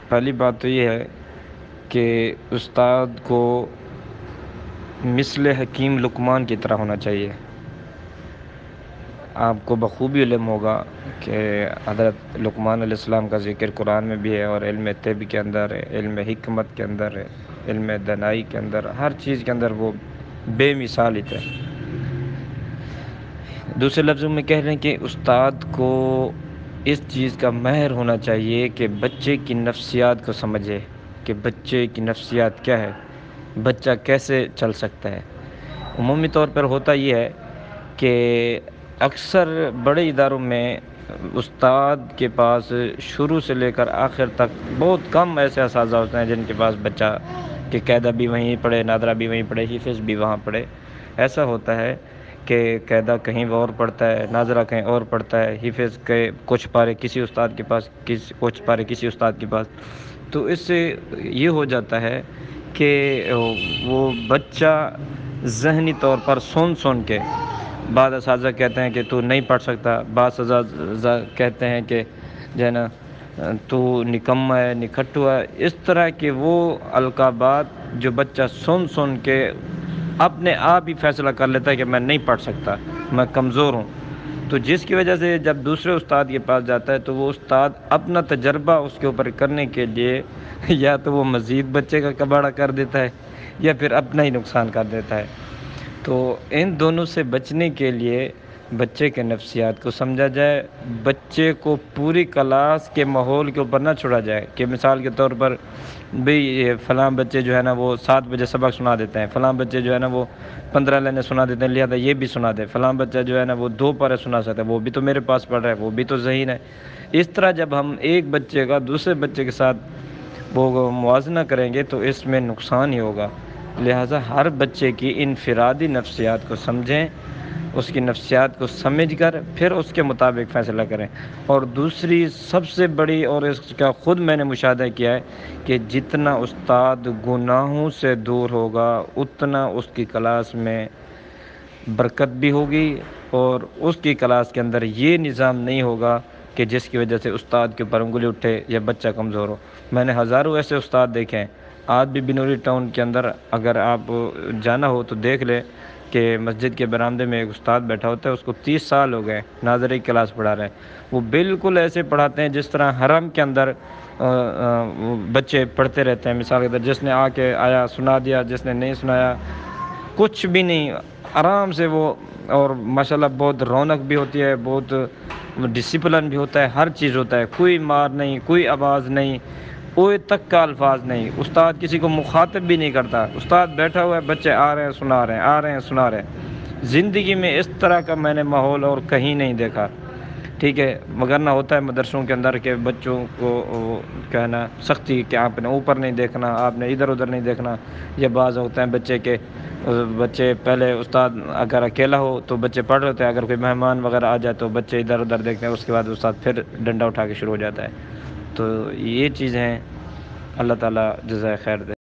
پہلی بات تو یہ ہے کہ استاد کو مثل حکیم لقمان کی طرح ہونا چاہیے۔ آپ کو بخوبی علم ہوگا کہ حضرت لقمان علیہ السلام کا ذکر قرآن میں بھی ہے، اور علم طب کے اندر ہے، علم حکمت کے اندر ہے، علم دانائی کے اندر، ہر چیز کے اندر وہ بے مثال ہی تھے۔ دوسرے لفظوں میں کہہ رہے ہیں کہ استاد کو اس چیز کا ماہر ہونا چاہیے کہ بچے کی نفسیات کو سمجھے، کہ بچے کی نفسیات کیا ہے، بچہ کیسے چل سکتا ہے۔ عمومی طور پر ہوتا یہ ہے کہ اکثر بڑے اداروں میں استاد کے پاس شروع سے لے کر آخر تک بہت کم ایسے اساتذہ ہوتے ہیں جن کے پاس بچہ کہ قاعدہ بھی وہیں پڑھے، نادرہ بھی وہیں پڑھے، حفظ بھی وہاں پڑھے۔ ایسا ہوتا ہے کہ قاعدہ کہیں اور پڑھتا ہے، ناظرہ کہیں اور پڑھتا ہے، حفظ کے کچھ پارے کسی استاد کے پاس، کچھ پارے کسی استاد کے پاس۔ تو اس سے یہ ہو جاتا ہے کہ وہ بچہ ذہنی طور پر سن کے، بعض اساتذہ کہتے ہیں کہ تو نہیں پڑھ سکتا، بعض اساتذہ کہتے ہیں کہ جو ہے نا تو نکما ہے، نکھٹو ہے، اس طرح کے وہ القابات جو بچہ سن کے اپنے آپ ہی فیصلہ کر لیتا ہے کہ میں نہیں پڑھ سکتا، میں کمزور ہوں۔ تو جس کی وجہ سے جب دوسرے استاد کے پاس جاتا ہے تو وہ استاد اپنا تجربہ اس کے اوپر کرنے کے لیے یا تو وہ مزید بچے کا کباڑہ کر دیتا ہے یا پھر اپنا ہی نقصان کر دیتا ہے۔ تو ان دونوں سے بچنے کے لیے بچے کے نفسیات کو سمجھا جائے، بچے کو پوری کلاس کے ماحول کے اوپر نہ چھوڑا جائے کہ مثال کے طور پر بھئی فلاں بچے جو ہے نا وہ 7 بجے سبق سنا دیتے ہیں، فلاں بچے جو ہے نا وہ 15 لائنیں سنا دیتے ہیں، لہذا یہ بھی سنا دے، فلاں بچہ جو ہے نا وہ 2 پارے سنا سکتا ہے، وہ بھی تو میرے پاس پڑھ رہا ہے، وہ بھی تو ذہین ہے۔ اس طرح جب ہم ایک بچے کا دوسرے بچے کے ساتھ وہ موازنہ کریں گے تو اس میں نقصان ہی ہوگا۔ لہٰذا ہر بچے کی انفرادی نفسیات کو سمجھیں، اس کی نفسیات کو سمجھ کر پھر اس کے مطابق فیصلہ کریں۔ اور دوسری سب سے بڑی، اور اس کا خود میں نے مشاہدہ کیا ہے کہ جتنا استاد گناہوں سے دور ہوگا اتنا اس کی کلاس میں برکت بھی ہوگی، اور اس کی کلاس کے اندر یہ نظام نہیں ہوگا کہ جس کی وجہ سے استاد کے اوپر انگلی اٹھے یا بچہ کمزور ہو۔ میں نے ہزاروں ایسے استاد دیکھے ہیں۔ آج بھی بنوری ٹاؤن کے اندر اگر آپ جانا ہو تو دیکھ لیں کہ مسجد کے برآمدے میں ایک استاد بیٹھا ہوتا ہے، اس کو 30 سال ہو گئے ناظری کلاس پڑھا رہے ہیں۔ وہ بالکل ایسے پڑھاتے ہیں جس طرح حرم کے اندر بچے پڑھتے رہتے ہیں۔ مثال کے طور جس نے آ کے آیا سنا دیا، جس نے نہیں سنایا کچھ بھی نہیں، آرام سے وہ، اور ماشاءاللہ بہت رونق بھی ہوتی ہے، بہت ڈسپلن بھی ہوتا ہے، ہر چیز ہوتا ہے، کوئی مار نہیں، کوئی آواز نہیں، اوئے تک کا الفاظ نہیں، استاد کسی کو مخاطب بھی نہیں کرتا، استاد بیٹھا ہوا ہے، بچے آ رہے ہیں سنا رہے ہیں، آ رہے ہیں سنا رہے ہیں۔ زندگی میں اس طرح کا میں نے ماحول اور کہیں نہیں دیکھا، ٹھیک ہے۔ مگر نہ ہوتا ہے مدرسوں کے اندر کہ بچوں کو کہنا سختی کہ آپ نے اوپر نہیں دیکھنا، آپ نے ادھر ادھر نہیں دیکھنا، یا بعض ہوتے ہیں بچے پہلے استاد اگر اکیلا ہو تو بچے پڑھ رہے ہوتے ہیں، اگر کوئی مہمان وغیرہ آ جائے تو بچے ادھر ادھر دیکھتے ہیں، اس کے بعد استاد پھر ڈنڈا اٹھا کے شروع ہو جاتا ہے۔ تو یہ چیزیں اللہ تعالیٰ جزائے خیر دے۔